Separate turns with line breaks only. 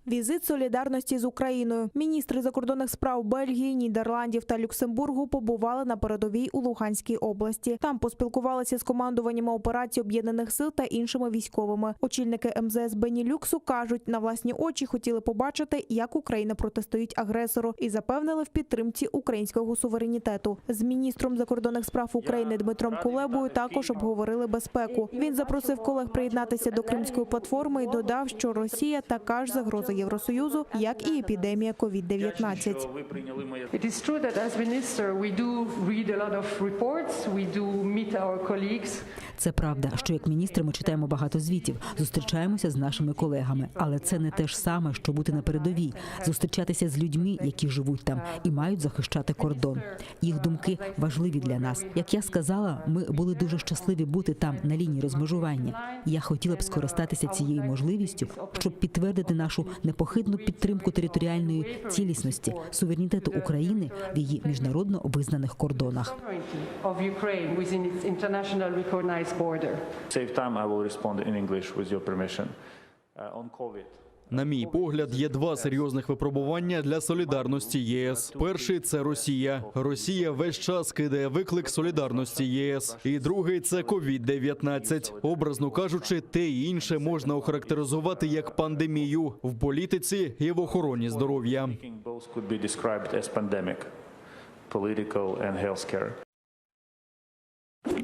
Візит солідарності з Україною. Міністри закордонних справ Бельгії, Нідерландів та Люксембургу побували на передовій у Луганській області. Там поспілкувалися з командуваннями операцій Об'єднаних сил та іншими військовими. Очільники МЗС Бенілюксу кажуть, на власні очі хотіли побачити, як Україна протистоїть агресору, і запевнили в підтримці українського суверенітету. З міністром закордонних справ України Дмитром Кулебою також обговорили безпеку. Він запросив колег приєднатися до Кримської платформи і додав, що Росія така ж загроза Євросоюзу, як і епідемія COVID-19.
Це правда, що як міністри ми читаємо багато звітів, зустрічаємося з нашими колегами. Але це не те ж саме, що бути на передовій, зустрічатися з людьми, які живуть там і мають захищати кордон. Їх думки важливі для нас. Як я сказала, ми були дуже щасливі бути там, на лінії розмежування. Я хотіла б скористатися цією можливістю, щоб підтвердити нашу непохитну підтримку територіальної цілісності, суверенітету України в її міжнародно визнаних кордонах.
На мій погляд, є два серйозних випробування для солідарності ЄС. Перший – це Росія. Росія весь час кидає виклик солідарності ЄС. І другий – це COVID-19. Образно кажучи, те і інше можна охарактеризувати як пандемію в політиці і в охороні здоров'я.